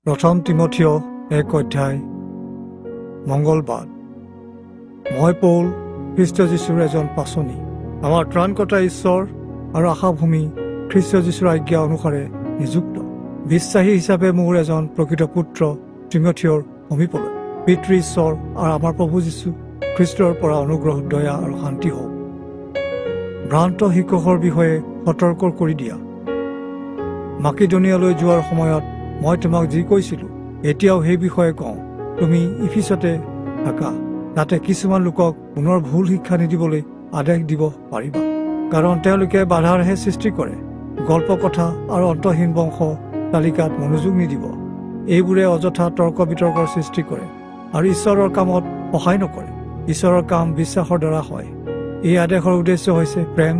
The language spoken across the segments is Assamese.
প্ৰথম তিমথিয় 1 অধ্যায়। মংগলবাৰ। মই পৌল, খ্ৰীষ্ট যীশুৰ এজন পাচনি, আমাৰ ত্ৰাণকৰ্তা ঈশ্বৰ আৰু আশাভূমি খ্ৰীষ্ট যীশুৰ আজ্ঞা অনুসাৰে নিযুক্ত বিশ্বাসী হিচাপে মোৰ এজন প্ৰকৃত পুত্ৰ তিমথিয়ৰ সমীপলৈ পিতৃ ঈশ্বৰ আৰু আমাৰ প্ৰভু যীশু খ্ৰীষ্টৰ পৰা অনুগ্ৰহ, দয়া আৰু শান্তি হওক। ভ্ৰান্ত শিক্ষকৰ বিষয়ে সতৰ্ক কৰি দিয়া। মাকিদনিয়ালৈ যোৱাৰ সময়ত মই তোমাক যি কৈছিলোঁ, এতিয়াও সেই বিষয়ে কওঁ। তুমি ইফিছতে থাকা, তাতে কিছুমান লোকক পুনৰ ভুল শিক্ষা নিদিবলৈ আদেশ দিব পাৰিবা, কাৰণ তেওঁলোকে বাধাৰহে সৃষ্টি কৰে। গল্প কথা আৰু অন্তহীন বংশ তালিকাত মনোযোগ নিদিব। এইবোৰে অযথা তৰ্ক বিতৰ্কৰ সৃষ্টি কৰে আৰু ঈশ্বৰৰ কামত সহায় নকৰে। ঈশ্বৰৰ কাম বিশ্বাসৰ দ্বাৰা হয়। এই আদেশৰ উদ্দেশ্য হৈছে প্ৰেম,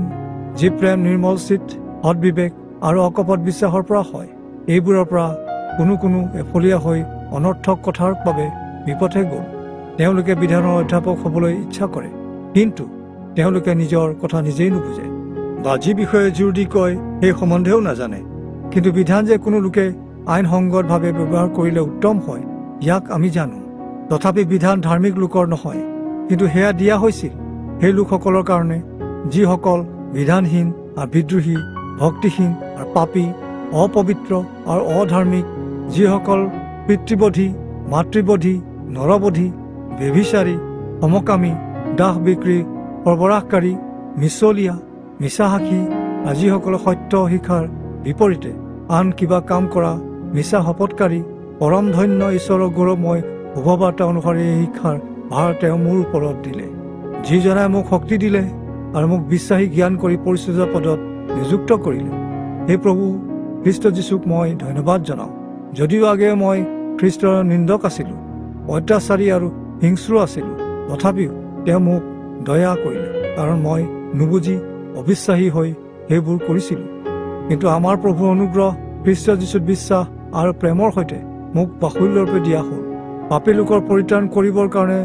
যি প্ৰেম নিৰ্মল চিত, সৎবিবেক আৰু অকপট বিশ্বাসৰ পৰা হয়। এইবোৰৰ পৰা কোনো এফলীয়া হৈ অনৰ্থক কথাৰ বাবে বিপথে গ'ল। তেওঁলোকে বিধানৰ অধ্যাপক হ'বলৈ ইচ্ছা কৰে, কিন্তু তেওঁলোকে নিজৰ কথা নিজেই নুবুজে, বা যি বিষয়ে জোৰ দি কয় সেই সম্বন্ধেও নাজানে। কিন্তু বিধান যে কোনো লোকে আইনসংগতভাৱে ব্যৱহাৰ কৰিলে উত্তম হয়, ইয়াক আমি জানো। তথাপি বিধান ধাৰ্মিক লোকৰ নহয়, কিন্তু সেয়া দিয়া হৈছিল সেই লোকসকলৰ কাৰণে যিসকল বিধানহীন আৰু বিদ্ৰোহী, ভক্তিহীন আৰু পাপী, অপবিত্ৰ আৰু অধাৰ্মিক, যিসকল পিতৃবধী, মাতৃবধী, নৰবধী, ব্যভিচাৰী, সমকামী, দাস বিক্ৰী, সৰবৰাহকাৰী, মিছলীয়া, মিছাসাক্ষী, আৰু যিসকলে সত্য শিক্ষাৰ বিপৰীতে আন কিবা কাম কৰা, মিছা শপতকাৰী। পৰম ধন্য ঈশ্বৰৰ গৌৰৱময় শুভবাৰ্তা অনুসাৰে এই শিক্ষাৰ ভাৰ তেওঁ মোৰ ওপৰত দিলে, যিজনাই মোক শক্তি দিলে আৰু মোক বিশ্বাসী জ্ঞান কৰি পৰিচিত পদত নিযুক্ত কৰিলে। সেই প্ৰভু খ্ৰীষ্ট যীশুক মই ধন্যবাদ জনাওঁ। যদিও আগেয়ে মই খ্ৰীষ্টৰ নিন্দক আছিলোঁ, অত্যাচাৰী আৰু হিংস্ৰ আছিলোঁ, তথাপিও তেওঁ মোক দয়া কৰিলে, কাৰণ মই নুবুজি অবিশ্বাসী হৈ সেইবোৰ কৰিছিলোঁ। কিন্তু আমাৰ প্ৰভুৰ অনুগ্ৰহ খ্ৰীষ্ট যীশুত বিশ্বাস আৰু প্ৰেমৰ সৈতে মোক বাহুল্যৰূপে দিয়া হ'ল। পাপী লোকৰ পৰিত্ৰাণ কৰিবৰ কাৰণে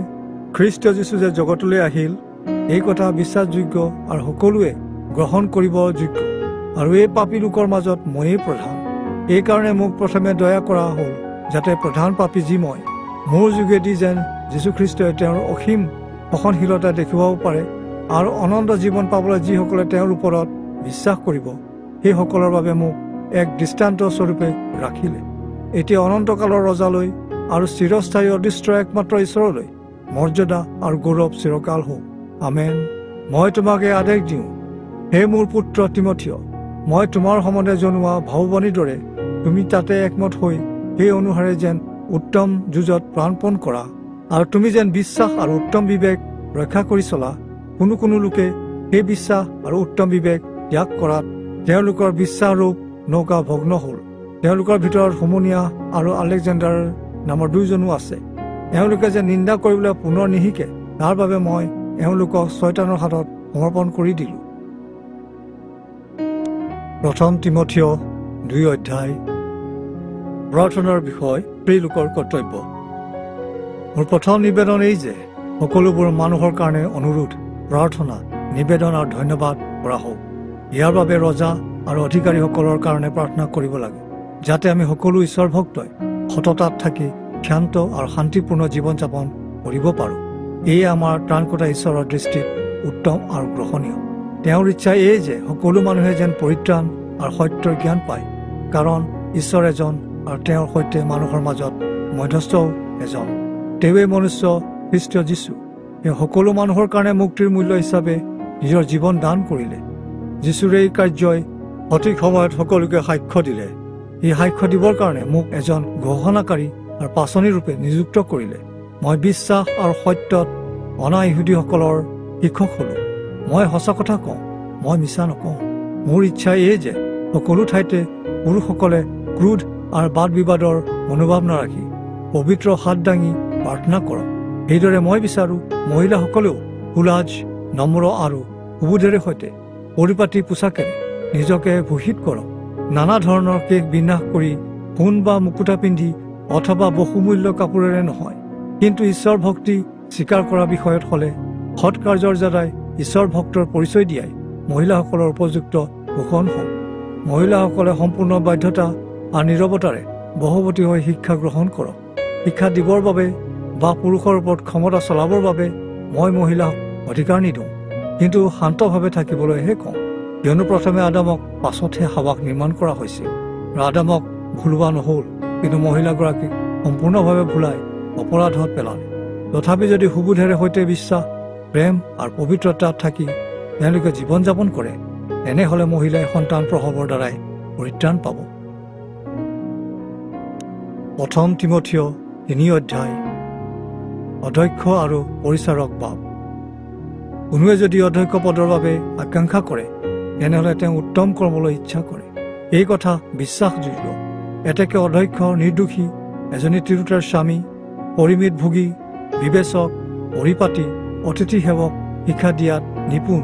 খ্ৰীষ্ট যীশু যে জগতলৈ আহিল, এই কথা বিশ্বাসযোগ্য আৰু সকলোৱে গ্ৰহণ কৰিব যোগ্য, আৰু এই পাপী লোকৰ মাজত ময়েই প্ৰধান। এইকাৰণে মোক প্ৰথমে দয়া কৰা হ'ল, যাতে প্ৰধান পাপী যি মই, মোৰ যোগেদি যেন যীশুখ্ৰীষ্টই তেওঁৰ অসীম সহনশীলতা দেখুৱাব পাৰে আৰু অনন্ত জীৱন পাবলৈ যিসকলে তেওঁৰ ওপৰত বিশ্বাস কৰিব, সেইসকলৰ বাবে মোক এক দৃষ্টান্ত স্বৰূপে ৰাখিলে। এতিয়া অনন্তকালৰ ৰজালৈ আৰু চিৰস্থায়ী অদৃষ্ট একমাত্ৰ ঈশ্বৰলৈ মৰ্যাদা আৰু গৌৰৱ চিৰকাল হওক। আমেন। মই তোমাক এই আদেশ দিওঁ, হে মোৰ পুত্ৰ তিমথিয়, মই তোমাৰ সম্বন্ধে জনোৱা ভাৱবাণীৰ দৰে তুমি তাতে একমত হৈ সেই অনুসাৰে যেন উত্তম যুঁজত প্ৰাণপণ কৰা, আৰু তুমি যেন বিশ্বাস আৰু উত্তম বিবেক ৰক্ষা কৰি চলা। কোনো লোকে সেই বিশ্বাস আৰু উত্তম বিবেক ত্যাগ কৰাত তেওঁলোকৰ বিশ্বাসৰূপ নৌকা ভগ্ন হ'ল। তেওঁলোকৰ ভিতৰত হোমনিয়া আৰু আলেকজেণ্ডাৰ নামৰ দুয়োজনো আছে। এওঁলোকে যে নিন্দা কৰিবলৈ পুনৰ নিশিকে, তাৰ বাবে মই এওঁলোকক শয়তানৰ হাতত সমৰ্পণ কৰি দিলোঁ। প্ৰথম তিমথিয় 2 অধ্যায়। প্ৰাৰ্থনাৰ বিষয় প্ৰিয়লোকৰ কৰ্তব্য। মোৰ প্ৰথম নিবেদন এই যে সকলোবোৰ মানুহৰ কাৰণে অনুৰোধ, প্ৰাৰ্থনা, নিবেদন আৰু ধন্যবাদ কৰা হওক। ইয়াৰ বাবে ৰজা আৰু অধিকাৰীসকলৰ কাৰণে প্ৰাৰ্থনা কৰিব লাগে, যাতে আমি সকলো ঈশ্বৰ ভক্তই সততাত থাকি শান্ত আৰু শান্তিপূৰ্ণ জীৱন যাপন কৰিব পাৰোঁ। এয়ে আমাৰ ত্ৰাণকৰ্তা ঈশ্বৰৰ দৃষ্টিত উত্তম আৰু গ্ৰহণীয়। তেওঁৰ ইচ্ছা এই যে সকলো মানুহে যেন পৰিত্ৰাণ আৰু সত্যৰ জ্ঞান পায়, কাৰণ ঈশ্বৰ এজন আৰু তেওঁৰ সৈতে মানুহৰ মাজত মধ্যস্থও এজন, তেওঁৱেই মনুষ্য খ্ৰীষ্ট যীশু। তেওঁ সকলো মানুহৰ কাৰণে মুক্তিৰ মূল্য হিচাপে নিজৰ জীৱন দান কৰিলে। যীশুৰ এই কাৰ্যই সঠিক সময়ত সকলোকে সাক্ষ্য দিলে। এই সাক্ষ্য দিবৰ কাৰণে মোক এজন ঘোষণাকাৰী আৰু পাচনি ৰূপে নিযুক্ত কৰিলে। মই বিশ্বাস আৰু সত্যত অনা ইহুদীসকলৰ শিক্ষক হ'লো। মই সঁচা কথা কওঁ, মই মিছা নকওঁ। মোৰ ইচ্ছা এই যে সকলো ঠাইতে পুৰুষসকলে ক্ৰোধ আৰু বাদ বিবাদৰ মনোভাৱ নাৰাখি পবিত্ৰ হাত দাঙি প্ৰাৰ্থনা কৰক। সেইদৰে মই বিচাৰোঁ মহিলাসকলেও সুলাজ, নম্ৰ আৰু সুবোধেৰে সৈতে পৰিপাটি পোছাকেৰে নিজকে ভূষিত কৰক। নানা ধৰণৰ কেশ বিন্যাস কৰি, সোণ বা মুকুতা পিন্ধি অথবা বহুমূল্য কাপোৰেৰে নহয়, কিন্তু ঈশ্বৰ ভক্তি স্বীকাৰ কৰা বিষয়ত হ'লে সৎকাৰ্যৰ দ্বাৰাই ঈশ্বৰ ভক্তৰ পৰিচয় দিয়াই মহিলাসকলৰ উপযুক্ত ভূষণ হওক। মহিলাসকলে সম্পূৰ্ণ বাধ্যতা আৰু নীৰৱতাৰে বহৱতী হৈ শিক্ষা গ্ৰহণ কৰক। শিক্ষা দিবৰ বাবে বা পুৰুষৰ ওপৰত ক্ষমতা চলাবৰ বাবে মই মহিলাক অধিকাৰ নিদিওঁ, কিন্তু শান্তভাৱে থাকিবলৈহে কওঁ। কিয়নো প্ৰথমে আদামক, পাছতহে হাৱাক নিৰ্মাণ কৰা হৈছিল। আৰু আদামক ভুলোৱা নহ'ল, কিন্তু মহিলাগৰাকীক সম্পূৰ্ণভাৱে ভুলাই অপৰাধত পেলালে। তথাপি যদি সুবোধেৰে সৈতে বিশ্বাস, প্ৰেম আৰু পবিত্ৰতাত থাকি তেওঁলোকে জীৱন যাপন কৰে, তেনেহ'লে মহিলাই সন্তান প্ৰসৱৰ দ্বাৰাই পৰিত্ৰাণ পাব। 1 তিমথিয় 3 অধ্যায়। অধ্যক্ষ আৰু পৰিচাৰক ভাৱ। কোনোৱে যদি অধ্যক্ষ পদৰ বাবে আকাংক্ষা কৰে, তেনেহ'লে তেওঁ উত্তম কৰ্মলৈ ইচ্ছা কৰে। এই কথা বিশ্বাসযোগ্য। এতেকে অধ্যক্ষ নিৰ্দোষী, এজনী তিৰোতাৰ স্বামী, পৰিমিত ভোগী, বিবেচক, পৰিপাটি, অতিথি সেৱক, শিক্ষা দিয়াত নিপুণ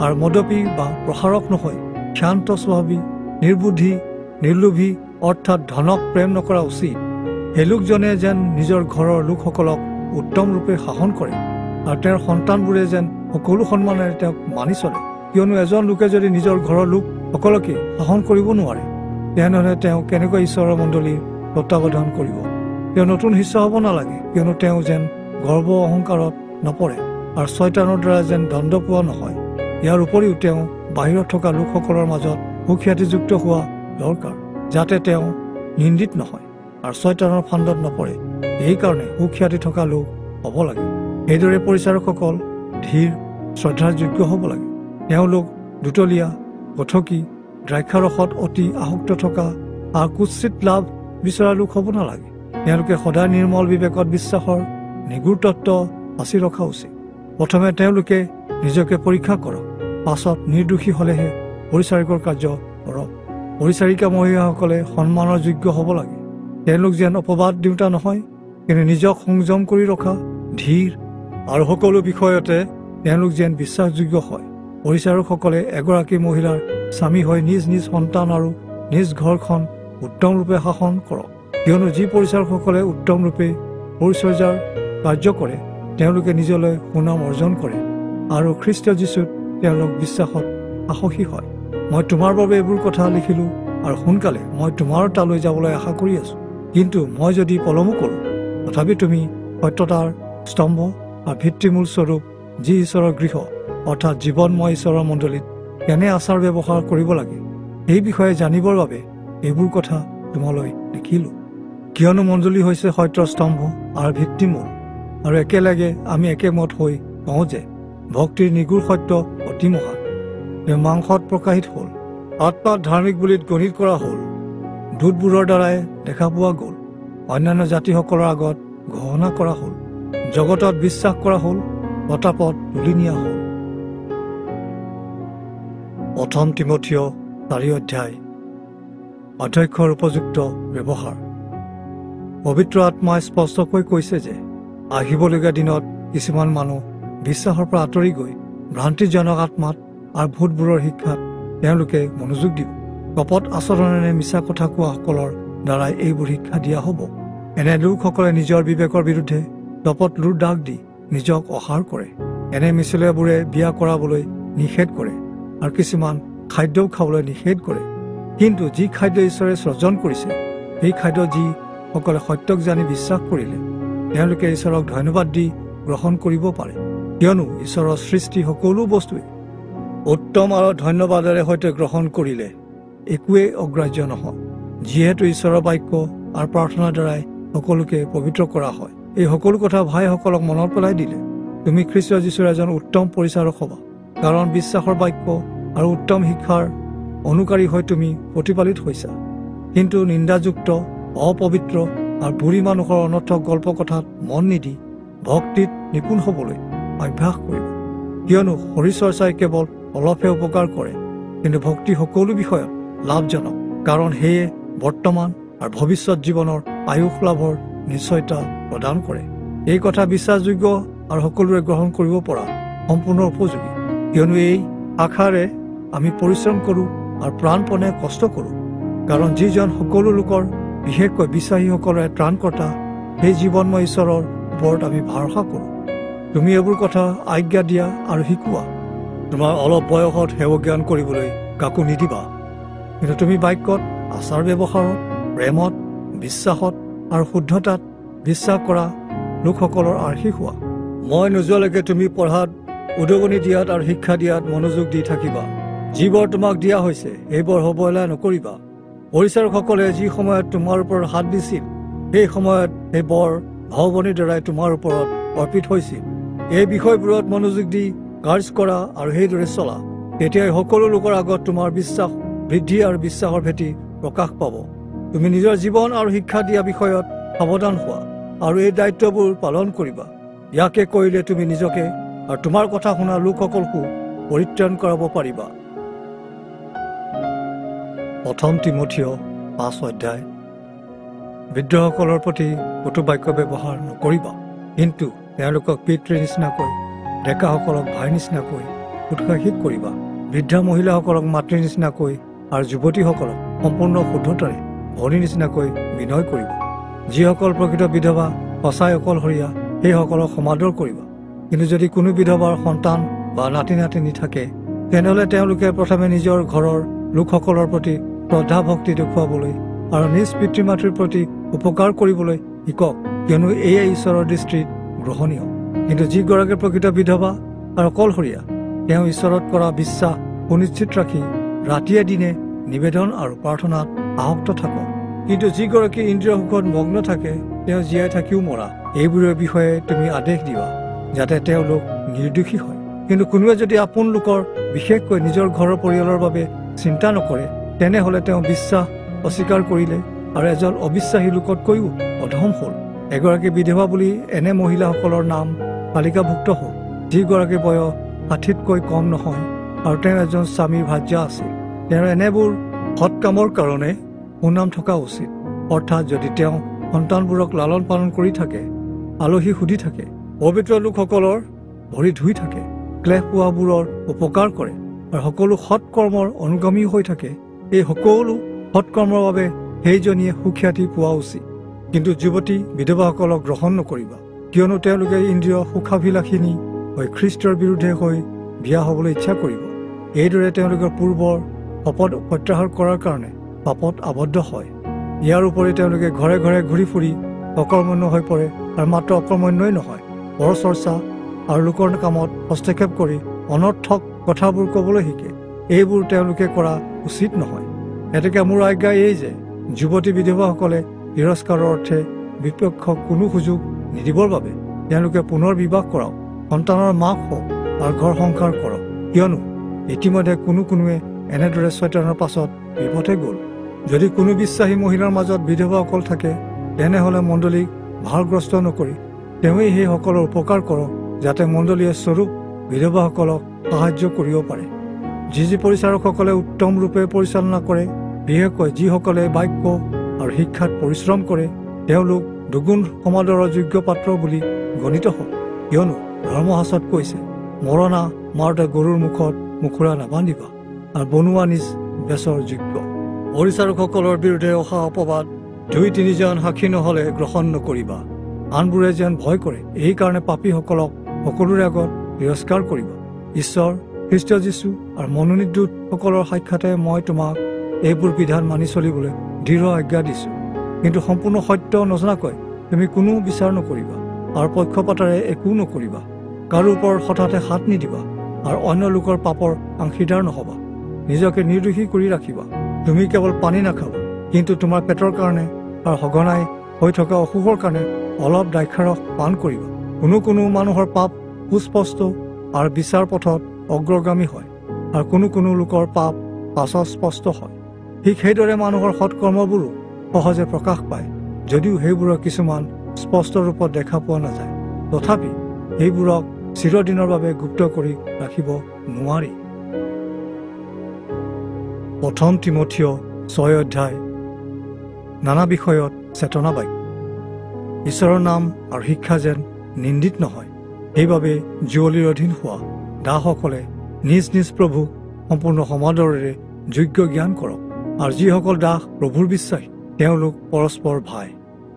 আৰু মদপী বা প্ৰসাৰক নহয়, শান্ত স্বভাৱী, নিৰ্বুদ্ধি, নিৰ্লোভী, অৰ্থাৎ ধনক প্ৰেম নকৰা উচিত। সেই লোকজনে যেন নিজৰ ঘৰৰ লোকসকলক উত্তম ৰূপে শাসন কৰে আৰু তেওঁৰ সন্তানবোৰে যেন সকলো সন্মানেৰে তেওঁক মানি চলে। কিয়নো এজন লোকে যদি নিজৰ ঘৰৰ লোক সকলোকে শাসন কৰিব নোৱাৰে, তেনেহ'লে তেওঁ কেনেকৈ ঈশ্বৰৰ মণ্ডলীৰ তত্বাৱধান কৰিব? তেওঁ নতুন শিষ্য হ'ব নালাগে, কিয়নো তেওঁ যেন গৰ্ব অহংকাৰত নপৰে আৰু শয়তানৰ দ্বাৰা যেন দণ্ড পোৱা নহয়। ইয়াৰ উপৰিও তেওঁ বাহিৰত থকা লোকসকলৰ মাজত সুখ্যাতিযুক্ত হোৱা দৰকাৰ, যাতে তেওঁ নিন্দিত নহয় আৰু শয়তানৰ ফান্দত নপৰে। এইকাৰণে সুখ্যাতি থকা লোক হ'ব লাগে। সেইদৰে পৰিচাৰকসকল ধীৰ, শ্ৰদ্ধাৰ যোগ্য হ'ব লাগে। তেওঁলোক দুতলীয়া, কথকি, দ্ৰাক্ষাৰসত অতি আসক্ত থকা আৰু কুৎসিত লাভ বিচৰা লোক হ'ব নালাগে। তেওঁলোকে সদায় নিৰ্মল বিবেকত বিশ্বাসৰ নিগুৰ তত্ত্ব বাছি ৰখা উচিত। প্ৰথমে তেওঁলোকে নিজকে পৰীক্ষা কৰক, পাছত নিৰ্দোষী হ'লেহে পৰিচাৰিকৰ কাৰ্য কৰক। পৰিচাৰিকা মহিলাসকলে সন্মানৰ যোগ্য হ'ব লাগে। তেওঁলোক যেন অপবাদ দিওঁতা নহয়, কিন্তু নিজক সংযম কৰি ৰখা, ধীৰ আৰু সকলো বিষয়তে তেওঁলোক যেন বিশ্বাসযোগ্য হয়। পৰিচাৰকসকলে এগৰাকী মহিলাৰ স্বামী হৈ নিজ নিজ সন্তান আৰু নিজ ঘৰখন উত্তম ৰূপে শাসন কৰক। কিয়নো যি পৰিচাৰকসকলে উত্তম ৰূপে পৰিচৰ্যাৰ কাৰ্য কৰে, তেওঁলোকে নিজলৈ সুনাম অৰ্জন কৰে আৰু খ্ৰীষ্ট যীশুত তেওঁলোক বিশ্বাসত সাহসী হয়। মই তোমাৰ বাবে এইবোৰ কথা লিখিলোঁ আৰু সোনকালে মই তোমাৰ তালৈ যাবলৈ আশা কৰি আছোঁ। কিন্তু মই যদি পলমো কৰোঁ, তথাপি তুমি সত্যতাৰ স্তম্ভ আৰু ভিত্তিমূল স্বৰূপ যি ঈশ্বৰৰ গৃহ অৰ্থাৎ জীৱনময় ঈশ্বৰৰ মণ্ডলীত কেনে আচাৰ ব্যৱহাৰ কৰিব লাগে, সেই বিষয়ে জানিবৰ বাবে এইবোৰ কথা তোমালৈ লিখিলোঁ। কিয়নো মণ্ডলী হৈছে সত্যৰ স্তম্ভ আৰু ভিত্তিমূল, আৰু একেলগে আমি একেমত হৈ কওঁ যে ভক্তিৰ নিগুৰ সত্য অতি মহান। তেওঁ মাংসত প্ৰকাশিত হ'ল, আত্মাত ধাৰ্মিক বুলিত গণিত কৰা হ'ল, দূতবোৰৰ দ্বাৰাই দেখা পোৱা গ'ল, অন্যান্য জাতিসকলৰ আগত ঘোষণা কৰা হ'ল, জগতত বিশ্বাস কৰা হ'ল, প্ৰতাপত তুলি নিয়া হ'ল। 1 তিমথিয় 4 অধ্যায়। অধ্যক্ষৰ উপযুক্ত ব্যৱহাৰ। পবিত্ৰ আত্মাই স্পষ্টকৈ কৈছে যে আহিবলগীয়া দিনত কিছুমান মানুহ বিশ্বাসৰ পৰা আঁতৰি গৈ ভ্ৰান্তিজনক আত্মাত আৰু ভূতবোৰৰ শিক্ষাত তেওঁলোকে মনোযোগ দিব। কপট আচৰণেৰে মিছা কথা কোৱাসকলৰ দ্বাৰাই এইবোৰ শিক্ষা দিয়া হ'ব। এনে লোকসকলে নিজৰ বিবেকৰ বিৰুদ্ধে তপত লুৰ দাগ দি নিজক অসাৰ কৰে। এনে মিছলীয়াবোৰে বিয়া কৰাবলৈ নিষেধ কৰে আৰু কিছুমান খাদ্যও খাবলৈ নিষেধ কৰে। কিন্তু যি খাদ্য ঈশ্বৰে সৃজন কৰিছে, সেই খাদ্য যিসকলে সত্যক জানি বিশ্বাস কৰিলে, তেওঁলোকে ঈশ্বৰক ধন্যবাদ দি গ্ৰহণ কৰিব পাৰে। কিয়নো ঈশ্বৰৰ সৃষ্টি সকলো বস্তুৱে উত্তম আৰু ধন্যবাদেৰে সৈতে গ্ৰহণ কৰিলে একোৱেই অগ্ৰাহ্য নহয়। যিহেতু ঈশ্বৰৰ বাক্য আৰু প্ৰাৰ্থনাৰ দ্বাৰাই সকলোকে পবিত্ৰ কৰা হয়। এই সকলো কথা ভাইসকলক মনত পেলাই দিলে তুমি খ্ৰীষ্ট যীশুৰ এজন উত্তম পৰিচাৰক হ'বা। কাৰণ বিশ্বাসৰ বাক্য আৰু উত্তম শিক্ষাৰ অনুকাৰী হৈ তুমি প্ৰতিপালিত হৈছা। কিন্তু নিন্দাযুক্ত, অপবিত্ৰ আৰু বুঢ়ী মানুহৰ অনৰ্থক গল্প কথাত মন নিদি ভক্তিত নিপুণ হ'বলৈ অভ্যাস কৰিবা। কিয়নো শৰীৰ চৰ্চাই কেৱল অলপহে উপকাৰ কৰে, কিন্তু ভক্তি সকলো বিষয়ত লাভজনক। কাৰণ সেয়ে বৰ্তমান আৰু ভৱিষ্যত জীৱনৰ আয়ুস লাভৰ নিশ্চয়তা প্ৰদান কৰে। এই কথা বিশ্বাসযোগ্য আৰু সকলোৰে গ্ৰহণ কৰিব পৰা সম্পূৰ্ণ উপযোগী। কিয়নো এই আশাৰে আমি পৰিশ্ৰম কৰোঁ আৰু প্ৰাণপণে কষ্ট কৰোঁ। কাৰণ যিজন সকলো লোকৰ বিশেষকৈ বিশ্বাসীসকলৰে ত্ৰাণকৰ্তা, সেই জীৱনময় ঈশ্বৰৰ ওপৰত আমি ভৰসা কৰোঁ। তুমি এইবোৰ কথা আজ্ঞা দিয়া আৰু শিকোৱা। তোমাৰ অলপ বয়সত সেৱা জ্ঞান কৰিবলৈ কাকো নিদিবা, কিন্তু তুমি বাক্যত, আচাৰ ব্যৱহাৰত, প্ৰেমত, বিশ্বাসত আৰু শুদ্ধতাত বিশ্বাস কৰা লোকসকলৰ আৰ্হি হোৱা। মই নোযোৱালৈকে তুমি পঢ়াত, উদগনি দিয়াত আৰু শিক্ষা দিয়াত মনোযোগ দি থাকিবা। যিবোৰ তোমাক দিয়া হৈছে সেইবোৰ অৱহেলা নকৰিবা। পৰিচাৰকসকলে যি সময়ত তোমাৰ ওপৰত হাত দিছিল সেই সময়ত সেইবোৰ ভাৱবাণীৰ দ্বাৰাই তোমাৰ ওপৰত অৰ্পিত হৈছিল। এই বিষয়বোৰত মনোযোগ দি কাৰ্য কৰা আৰু সেইদৰে চলা। তেতিয়াই সকলো লোকৰ আগত তোমাৰ বিশ্বাস বৃদ্ধি আৰু বিশ্বাসৰ ভেটি প্ৰকাশ পাব। তুমি নিজৰ জীৱন আৰু শিক্ষা দিয়া বিষয়ত সাৱধান হোৱা আৰু এই দায়িত্ববোৰ পালন কৰিবা। ইয়াকে কৰিলে তুমি নিজকে আৰু তোমাৰ কথা শুনা লোকসকলকো পৰিত্ৰাণ কৰাব পাৰিবা। 1 তিমথিয় 5 অধ্যায়। বৃদ্ধসকলৰ প্ৰতি কটু বাক্য ব্যৱহাৰ নকৰিবা, কিন্তু তেওঁলোকক পিতৃৰ নিচিনাকৈ, ডেকাসকলক ভাইৰ নিচিনাকৈ উৎসাহিত কৰিবা। বৃদ্ধা মহিলাসকলক মাতৃৰ নিচিনাকৈ আৰু যুৱতীসকলক সম্পূৰ্ণ শুদ্ধতাৰে ভনীৰ নিচিনাকৈ বিনয় কৰিবা। যিসকল প্ৰকৃত বিধৱা সঁচাই অকলশৰীয়া সেইসকলক সমাদৰ কৰিবা। কিন্তু যদি কোনো বিধৱাৰ সন্তান বা নাতি নাতিনী থাকে, তেনেহ'লে তেওঁলোকে প্ৰথমে নিজৰ ঘৰৰ লোকসকলৰ প্ৰতি শ্ৰদ্ধা ভক্তি দেখুৱাবলৈ আৰু নিজ পিতৃ মাতৃৰ প্ৰতি উপকাৰ কৰিবলৈ শিকক, কিয়নো এয়াই ঈশ্বৰৰ দৃষ্টিত গ্ৰহণীয়। কিন্তু যিগৰাকী প্ৰকৃত বিধৱা আৰু অকলশৰীয়া, তেওঁ ঈশ্বৰত কৰা বিশ্বাস সুনিশ্চিত ৰাখি ৰাতিয়ে দিনে নিবেদন আৰু প্ৰাৰ্থনাত আসক্ত থাকক। কিন্তু যিগৰাকী ইন্দ্ৰিয় সুখত মগ্ন থাকে, তেওঁ জীয়াই থাকিও মৰা। এইবোৰৰ বিষয়ে তুমি আদেশ দিবা, যাতে তেওঁলোক নিৰ্দোষী হয়। কিন্তু কোনোৱে যদি আপোন লোকৰ, বিশেষকৈ নিজৰ ঘৰৰ পৰিয়ালৰ বাবে চিন্তা নকৰে, তেনেহ'লে তেওঁ বিশ্বাস অস্বীকাৰ কৰিলে আৰু এজন অবিশ্বাসী লোকতকৈও অধম হ'ল। এগৰাকী বিধৱা বুলি এনে মহিলাসকলৰ নাম তালিকাভুক্ত হ'ল, যিগৰাকী বয়স 60তকৈ কম নহয় আৰু তেওঁ এজন স্বামীৰ ভাৰ্যা আছিল। তেওঁৰ এনেবোৰ সৎ কামৰ কাৰণে সুনাম থকা উচিত। অৰ্থাৎ যদি তেওঁ সন্তানবোৰক লালন পালন কৰি থাকে, আলহী সুধি থাকে, পবিত্ৰ লোকসকলৰ ভৰি ধুই থাকে, ক্লেশ পোৱাবোৰৰ উপকাৰ কৰে আৰু সকলো সৎ কৰ্মৰ অনুগামী হৈ থাকে, এই সকলো সৎকৰ্মৰ বাবে সেইজনীয়ে সুখ্যাতি পোৱা উচিত। কিন্তু যুৱতী বিধৱাসকলক গ্ৰহণ নকৰিবা, কিয়নো তেওঁলোকে ইন্দ্ৰিয় সুখাভিলাষিনী হৈ খ্ৰীষ্টৰ বিৰুদ্ধে হৈ বিয়া হ'বলৈ ইচ্ছা কৰিব। এইদৰে তেওঁলোকৰ পূৰ্বৰ শপত প্ৰত্যাহাৰ কৰাৰ কাৰণে পাপত আবদ্ধ হয়। ইয়াৰ উপৰি তেওঁলোকে ঘৰে ঘৰে ঘূৰি ফুৰি অকৰ্মণ্য হৈ পৰে আৰু মাত্ৰ অকৰ্মণ্যই নহয়, পৰচৰ্চা আৰু লোকৰ কামত হস্তক্ষেপ কৰি অনৰ্থক কথাবোৰ ক'বলৈ শিকে। এইবোৰ তেওঁলোকে কৰা উচিত নহয়। এতেকে মোৰ আজ্ঞা এই যে যুৱতী বিধৱাসকলে তিৰস্কাৰৰ অৰ্থে বিপক্ষক কোনো সুযোগ নিদিবৰ বাবে তেওঁলোকে পুনৰ বিবাহ কৰাওক, সন্তানৰ মাক হওক আৰু ঘৰ সংসাৰ কৰক, কিয়নো ইতিমধ্যে কোনোৱে এনেদৰে শয়তানৰ পাছত বিপথে গ'ল। যদি কোনো বিশ্বাসী মহিলাৰ মাজত বিধৱাসকল থাকে, তেনেহ'লে মণ্ডলীক ভাৰগ্ৰস্ত নকৰি তেওঁৱেই সেইসকলৰ উপকাৰ কৰক, যাতে মণ্ডলীয়ে স্বৰূপ বিধৱাসকলক সাহায্য কৰিব পাৰে। যি পৰিচাৰকসকলে উত্তম ৰূপে পৰিচালনা কৰে, বিশেষকৈ যিসকলে বাক্য আৰু শিক্ষাত পৰিশ্ৰম কৰে, তেওঁলোক দুগুণ সমাদৰৰ যোগ্য পাত্ৰ বুলি গণিত হওক, কিয়নো ধৰ্মশাস্ত্ৰত কৈছে, মৰণা মাৰোতে গৰুৰ মুখত মুখুৰা নাবান্ধিবা আৰু বনোৱা নিজ বেচৰ যোগ্য। পৰিচাৰকসকলৰ বিৰুদ্ধে অহা অপবাদ 2-3 জন সাক্ষী নহ'লে গ্ৰহণ নকৰিবা। আনবোৰে যেন ভয় কৰে, এই কাৰণে পাপীসকলক সকলোৰে আগত তিৰস্কাৰ কৰিবা। ঈশ্বৰ, খ্ৰীষ্ট যীশু আৰু মনোনীত দূতসকলৰ সাক্ষাতে মই তোমাক এইবোৰ বিধান মানি চলিবলৈ দৃঢ় আজ্ঞা দিছোঁ। কিন্তু সম্পূৰ্ণ সত্য নজনাকৈ তুমি কোনো বিচাৰ নকৰিবা আৰু পক্ষপাতেৰে একো নকৰিবা। কাৰো ওপৰত হঠাতে হাত নিদিবা আৰু অন্য লোকৰ পাপৰ অংশীদাৰ নহবা। নিজকে নিৰ্দোষী কৰি ৰাখিবা। তুমি কেৱল পানী নাখাবা, কিন্তু তোমাৰ পেটৰ কাৰণে আৰু সঘনাই হৈ থকা অসুখৰ কাৰণে অলপ দ্ৰাক্ষাৰস পান কৰিবা। কোনো মানুহৰ পাপ সুস্পষ্ট আৰু বিচাৰ পথত অগ্ৰগামী হয় আৰু কোনো লোকৰ পাপ পাছত স্পষ্ট হয়। ঠিক সেইদৰে মানুহৰ সৎকৰ্মবোৰো সহজে প্ৰকাশ পায়, যদিও সেইবোৰৰ কিছুমান স্পষ্ট ৰূপত দেখা পোৱা নাযায়। তথাপি সেইবোৰক চিৰদিনৰ বাবে গুপ্ত কৰি ৰাখিব নোৱাৰি। 1 তিমথিয় 6 অধ্যায়। নানা বিষয়ত চেতনা বাক্য। ঈশ্বৰৰ নাম আৰু শিক্ষা যেন নিন্দিত নহয়, সেইবাবে জীয়লীৰ অধীন হোৱা দাসসকলে নিজ নিজ প্ৰভুক সম্পূৰ্ণ সমাদৰেৰে যোগ্য জ্ঞান কৰক। আৰু যিসকল দাস প্ৰভুৰ বিশ্বাসী, তেওঁলোক পৰস্পৰ ভাই।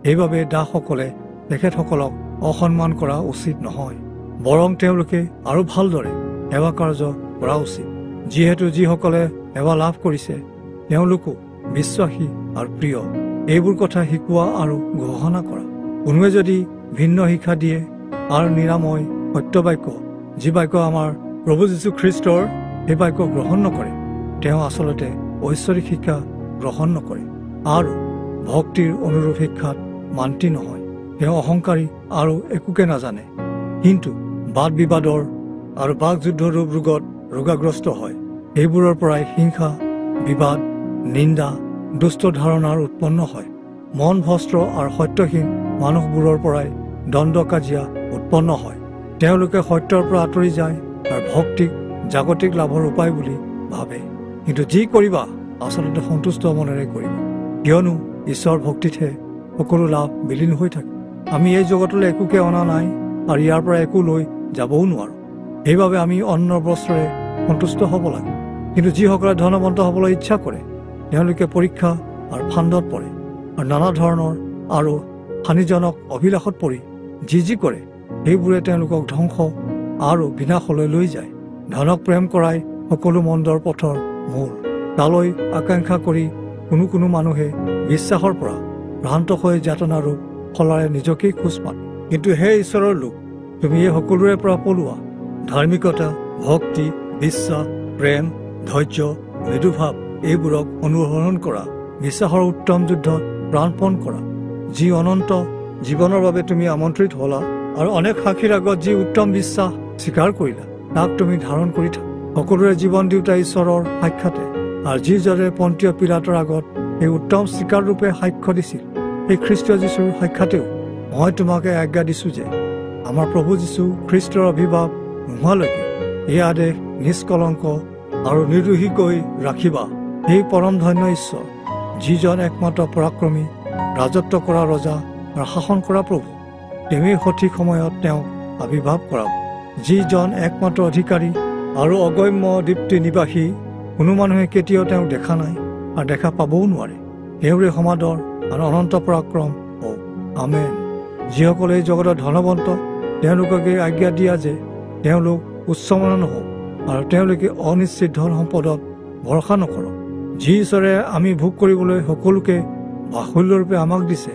সেইবাবে দাসসকলে তেখেতসকলক অসন্মান কৰা উচিত নহয়, বৰং তেওঁলোকে আৰু ভালদৰে সেৱা কাৰ্য কৰা উচিত। যিহেতু যিসকলে সেৱা লাভ কৰিছে তেওঁলোকো বিশ্বাসী আৰু প্ৰিয়। এইবোৰ কথা শিকোৱা আৰু ঘোষণা কৰা। কোনোৱে যদি ভিন্ন শিক্ষা দিয়ে আৰু নিৰাময় সত্য বাক্য, যি বাক্য আমাৰ প্ৰভু যীশুখ্ৰীষ্টৰ, সেই বাক্য গ্ৰহণ নকৰে, তেওঁ আচলতে ঐশ্বৰিক শিক্ষা গ্ৰহণ নকৰে আৰু ভক্তিৰ অনুৰূপ শিক্ষাত মান্তি নহয়। তেওঁ অহংকাৰী আৰু একোকে নাজানে, কিন্তু বাদ বিবাদৰ আৰু বাক যুদ্ধৰ ৰোগত ৰোগাগ্ৰস্ত হয়। এইবোৰৰ পৰাই হিংসা, বিবাদ, নিন্দা, দুষ্ট ধাৰণাৰ উৎপন্ন হয়। মন ভ্ৰষ্ট আৰু সত্যহীন মানুহবোৰৰ পৰাই দ্বন্দ্ব কাজিয়া উৎপন্ন হয়। তেওঁলোকে সত্যৰ পৰা আঁতৰি যায় আৰু ভক্তিক জাগতিক লাভৰ উপায় বুলি ভাবে। কিন্তু যি কৰিবা আচলতে সন্তুষ্ট মনেৰে কৰিবা, কিয়নো ঈশ্বৰ ভক্তিতহে সকলো লাভ বিলীন হৈ থাকে। আমি এই জগতলৈ একোকে অনা নাই আৰু ইয়াৰ পৰা একো লৈ যাবও নোৱাৰো। সেইবাবে আমি অন্ন বস্ত্ৰৰে সন্তুষ্ট হ'ব লাগে। কিন্তু যিসকলে ধনৱন্ত হ'বলৈ ইচ্ছা কৰে, তেওঁলোকে পৰীক্ষা আৰু ফান্দত পৰে আৰু নানা ধৰণৰ আৰু হানিজনক অভিলাষত পৰি যি কৰে, সেইবোৰে তেওঁলোকক ধ্বংস আৰু বিনাশলৈ লৈ যায়। ধনক প্ৰেম কৰাই সকলো মন্দৰ পথৰ মূল। তালৈ আকাংক্ষা কৰি কোনো মানুহে বিশ্বাসৰ পৰা ভ্ৰান্ত হৈ যাতনা ৰূপ ফলাৰে নিজকেই খোজ পায়। কিন্তু হে ঈশ্বৰৰ লোক, তুমি এই সকলোৰে পৰা পলোৱা ধাৰ্মিকতা, ভক্তি, বিশ্বাস, প্ৰেম, ধৈৰ্য, মৃদুভাৱ, এইবোৰক অনুসৰণ কৰা। বিশ্বাসৰ উত্তম যুদ্ধত প্ৰাণপণ কৰা। যি অনন্ত জীৱনৰ বাবে তুমি আমন্ত্ৰিত হলা আৰু অনেক সাক্ষীৰ আগত যি উত্তম বিশ্বাস স্বীকাৰ কৰিলা, তাক তুমি ধাৰণ কৰি থাকা। সকলোৰে জীৱন দিওঁতা ঈশ্বৰৰ সাক্ষাতে আৰু যিজনে পন্তীয় পিলাতৰ আগত এই উত্তম স্বীকাৰ ৰূপে সাক্ষ্য দিছিল, সেই খ্ৰীষ্ট যীশুৰ সাক্ষাতেও মই তোমাকে আজ্ঞা দিছো যে আমাৰ প্ৰভু যীশু খ্ৰীষ্টৰ আবিৰ্ভাৱ নোহোৱালৈকে এই আদেশ নিষ্কলংক আৰু নিৰ্দোষীকৈ ৰাখিবা। সেই পৰম ধন্য ঈশ্বৰ, যিজন একমাত্ৰ পৰাক্ৰমী, ৰাজত্ব কৰা ৰজা আৰু শাসন কৰা প্ৰভু, তেওঁই সঠিক সময়ত তেওঁক আবিৰ্ভাৱ কৰাব। যিজন একমাত্ৰ অধিকাৰী আৰু অগম্য দীপ্তি নিবাসী, কোনো মানুহে কেতিয়াও তেওঁক দেখা নাই আৰু দেখা পাবও নোৱাৰে। তেওঁৰে সমাদৰ আৰু অনন্ত পৰাক্ৰম হওক। আমেন। যিসকলে এই জগতৰ ধনৱন্ত, তেওঁলোককে আজ্ঞা দিয়া যে তেওঁলোক উচ্চমনা নহওক আৰু তেওঁলোকে অনিশ্চিত ধন সম্পদত ভৰসা নকৰক। যি ঈশ্বৰে আমি ভোগ কৰিবলৈ সকলোকে বাহুল্যৰূপে আমাক দিছে,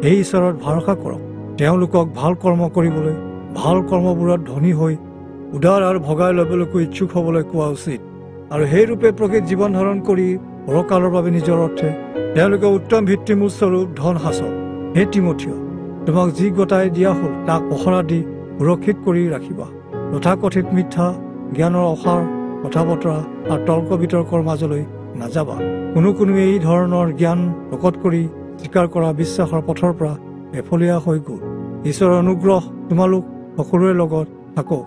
সেই ঈশ্বৰত ভৰসা কৰক। তেওঁলোকক ভাল কৰ্ম কৰিবলৈ, ভাল কৰ্মবোৰত ধনী হৈ উদাৰ আৰু ভগাই ল'বলৈকো ইচ্ছুক হ'বলৈ কোৱা উচিত। আৰু সেই ৰূপে প্ৰকৃত জীৱন ধাৰণ কৰি পৰকালৰ বাবে নিজৰ অৰ্থে তেওঁলোকে উত্তম ভিত্তিমূল স্বৰূপ ধন সাঁচক। হে তিমথিয়, তোমাক যি গতাই দিয়া হ'ল তাক পহৰা দি সুৰক্ষিত কৰি ৰাখিবা। তথাকথিত মিথ্যা জ্ঞানৰ অসাৰ কথা বতৰা আৰু তৰ্ক বিতৰ্কৰ মাজলৈ নাযাবা। কোনোৱে এই ধৰণৰ জ্ঞান প্ৰকট কৰি স্বীকাৰ কৰা বিশ্বাসৰ পথৰ পৰা এফলীয়া হৈ গ'ল। ঈশ্বৰৰ অনুগ্ৰহ তোমালোক সকলোৰে লগত থাকক।